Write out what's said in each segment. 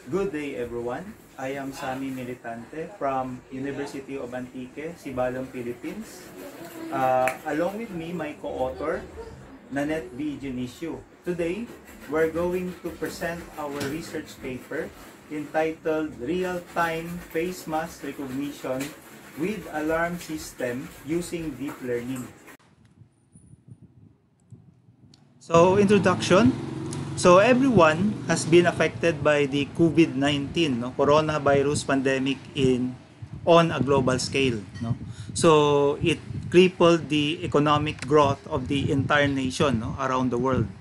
Good day everyone. I am Sammy Militante from University of Antique, Sibalom, Philippines. Along with me, my co-author, Nanette Dionisio. Today, we're going to present our research paper entitled Real-Time Facemask Recognition with Alarm System Using Deep Learning. So, introduction. So everyone has been affected by the COVID-19, coronavirus pandemic on a global scale. So it crippled the economic growth of the entire nation around the world.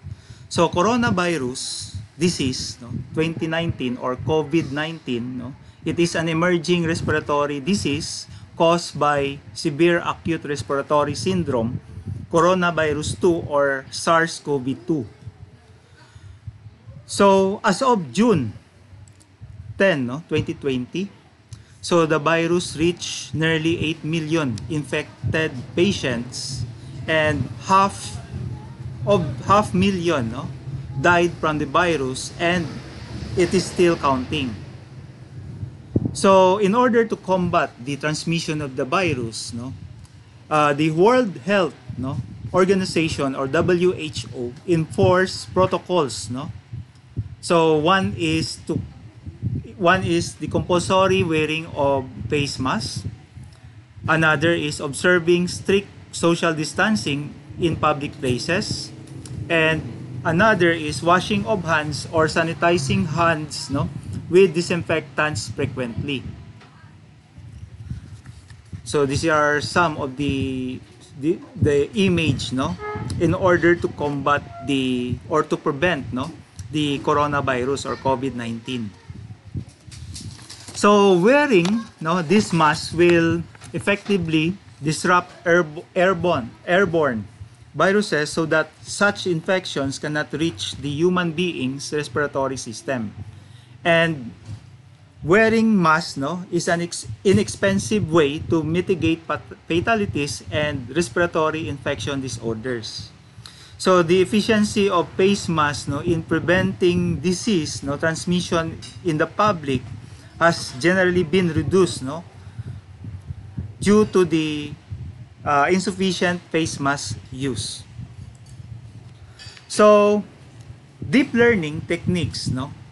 So coronavirus disease, 2019 or COVID-19, it is an emerging respiratory disease caused by severe acute respiratory syndrome, coronavirus 2 or SARS-CoV-2. So, as of June 10, 2020, so the virus reached nearly 8 million infected patients and half million died from the virus, and it is still counting. So, in order to combat the transmission of the virus, the World Health Organization or WHO enforced protocols, So one is the compulsory wearing of face masks. Another is observing strict social distancing in public places. And another is washing of hands or sanitizing hands with disinfectants frequently. So these are some of the image in order to combat or to prevent the coronavirus or COVID-19. So wearing this mask will effectively disrupt airborne viruses so that such infections cannot reach the human being's respiratory system. And wearing masks is an inexpensive way to mitigate fatalities and respiratory infection disorders. So the efficiency of face masks in preventing disease transmission in the public has generally been reduced due to the insufficient face mask use. So deep learning techniques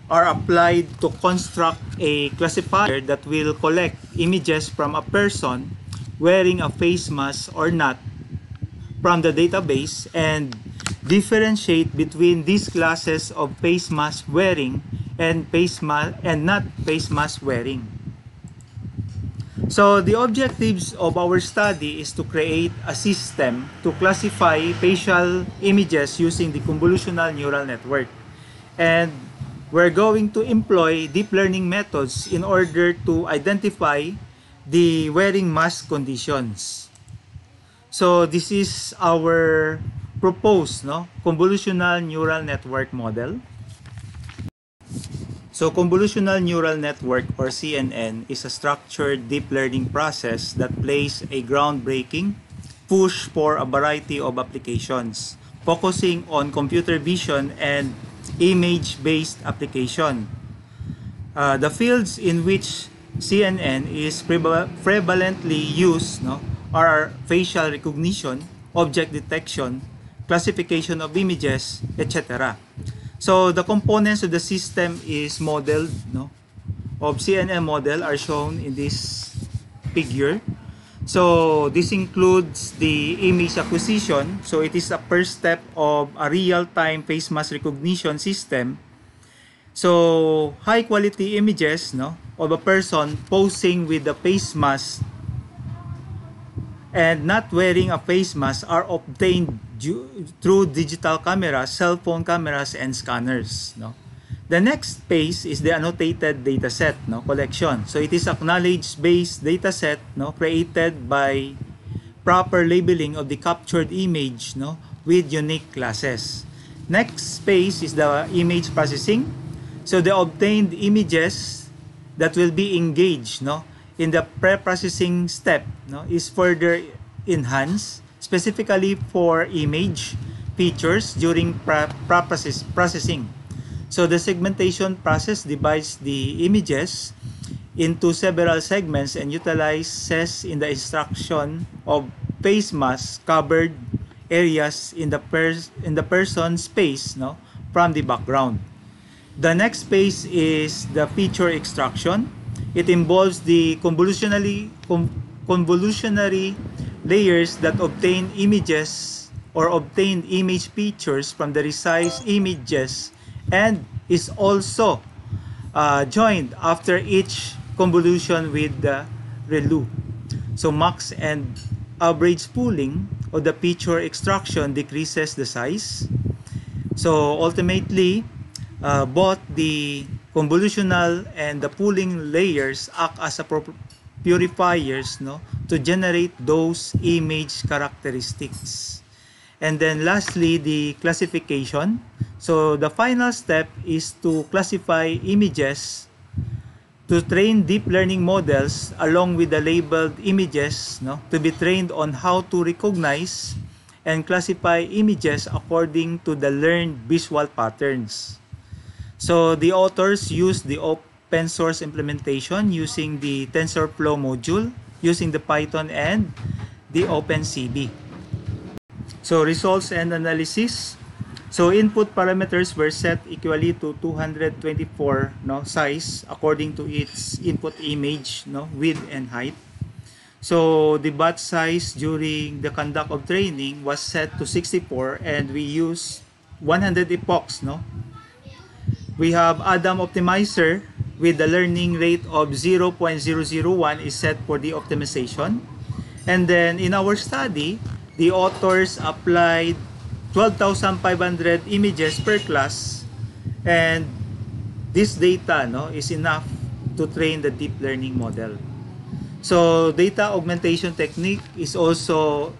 are applied to construct a classifier that will collect images from a person wearing a face mask or not from the database and differentiate between these classes of face mask wearing and not face mask wearing. So the objectives of our study is to create a system to classify facial images using the convolutional neural network. And we're going to employ deep learning methods in order to identify the wearing mask conditions. So this is our proposed convolutional neural network model. So convolutional neural network or CNN is a structured deep learning process that plays a groundbreaking push for a variety of applications, focusing on computer vision and image-based application. The fields in which CNN is prevalently used are facial recognition, object detection, classification of images, etc. So the components of the system is modeled of CNN model are shown in this figure. So this includes the image acquisition. So it is a first step of a real-time face mask recognition system. So high quality images of a person posing with the face mask and not wearing a face mask are obtained through digital cameras, cell phone cameras, and scanners. The next phase is the annotated dataset collection. So it is a knowledge-based dataset created by proper labeling of the captured image with unique classes. Next phase is the image processing. So the obtained images that will be engaged in the pre-processing step is further enhanced specifically for image features during processing. So the segmentation process divides the images into several segments and utilizes in the instruction of face mask covered areas in the person's space, no, from the background. The next phase is the feature extraction. It involves the convolutionary layers that obtain images or obtain image features from the resized images, and is also joined after each convolution with the ReLU. So max and average pooling of the feature extraction decreases the size. So ultimately, both the convolutional and the pooling layers act as a purifiers, no, to generate those image characteristics. And then lastly, the classification. So the final step is to classify images to train deep learning models along with the labeled images, no, to be trained on how to recognize and classify images according to the learned visual patterns. So the authors use the open source implementation using the TensorFlow module, using the Python and the OpenCV. So results and analysis. So input parameters were set equally to 224, no, size according to its input image, no, width and height. So the batch size during the conduct of training was set to 64 and we use 100 epochs, no. We have Adam optimizer with the learning rate of 0.001 is set for the optimization. And then in our study, the authors applied 12,500 images per class, and this data, no, is enough to train the deep learning model. So data augmentation technique is also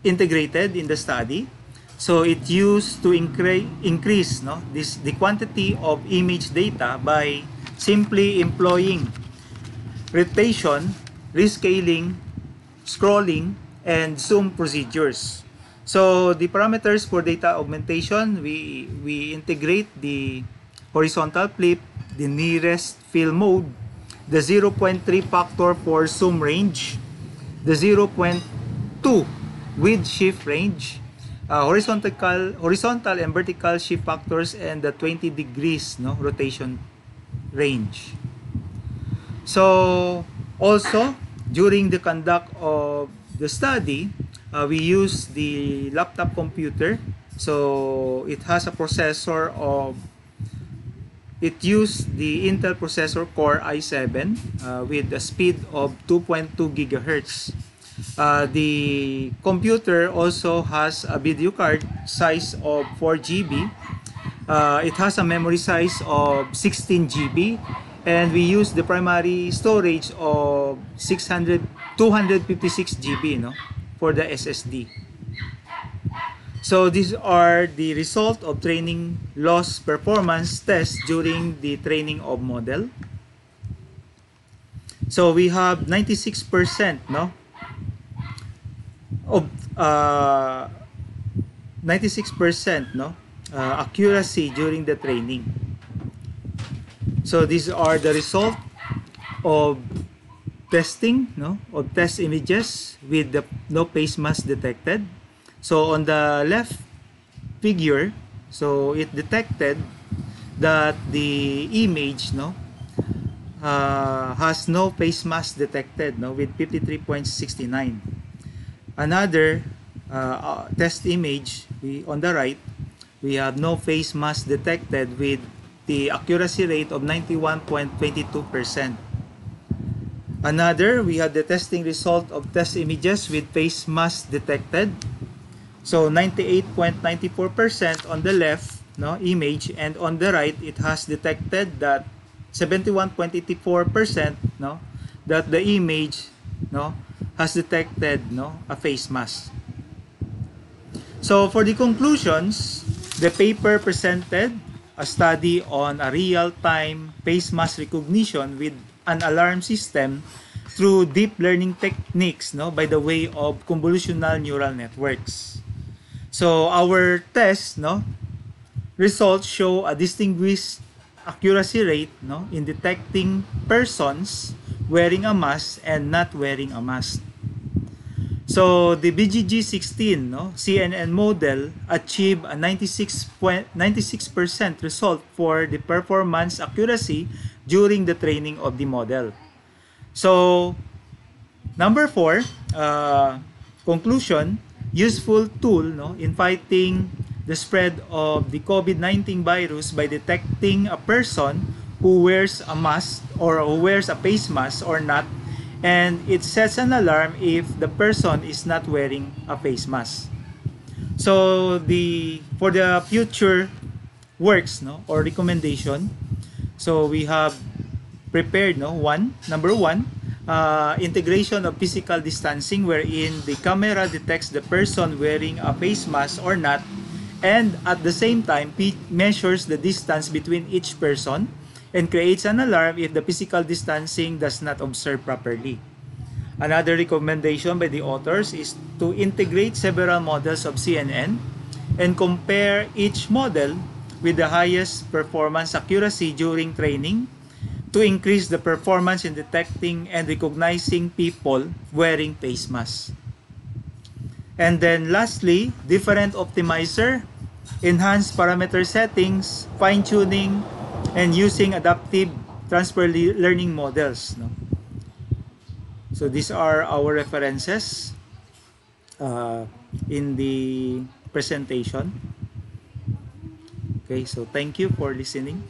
integrated in the study. So it used to increase, no, the quantity of image data by simply employing rotation, rescaling, scrolling, and zoom procedures. So the parameters for data augmentation, we integrate the horizontal flip, the nearest fill mode, the 0.3 factor for zoom range, the 0.2 width shift range, horizontal and vertical shift factors, and the 20 degrees, no, rotation range. So also during the conduct of the study, we use the laptop computer. So it has a processor of, it used the Intel processor Core i7 with a speed of 2.2 gigahertz. The computer also has a video card size of 4 GB. It has a memory size of 16 GB, and we use the primary storage of 256 GB, no, for the SSD. So these are the result of training loss performance test during the training of model. So we have 96%, no, of 96%, no, accuracy during the training. So these are the result of testing, no, of test images with the no face mask detected. So on the left figure, so it detected that the image, no, has no face mask detected, no, with 53.69. Another test image, on the right, we have no face mask detected with the accuracy rate of 91.22%. Another, we have the testing result of test images with face mask detected. So 98.94% on the left, no, image, and on the right it has detected that 71.84%, no, that the image, no, has detected, no, a face mask. So for the conclusions, the paper presented a study on a real-time face mask recognition with an alarm system through deep learning techniques, no, by the way of convolutional neural networks. So our test, no, results show a distinguished accuracy rate, no, in detecting persons wearing a mask and not wearing a mask. So the BGG16, no, CNN model achieved a 96% result for the performance accuracy during the training of the model. So number 4, conclusion, useful tool, no, in fighting the spread of the COVID-19 virus by detecting a person who wears a mask or who wears a face mask or not, and it sets an alarm if the person is not wearing a face mask. So for the future works, no, or recommendation, so we have prepared, no, number one, integration of physical distancing wherein the camera detects the person wearing a face mask or not, and at the same time measures the distance between each person and creates an alarm if the physical distancing does not observe properly. Another recommendation by the authors is to integrate several models of CNN and compare each model with the highest performance accuracy during training to increase the performance in detecting and recognizing people wearing face masks. And then lastly, different optimizer, enhanced parameter settings, fine-tuning, and using adaptive transfer learning models. No? So these are our references in the presentation. Okay, so thank you for listening.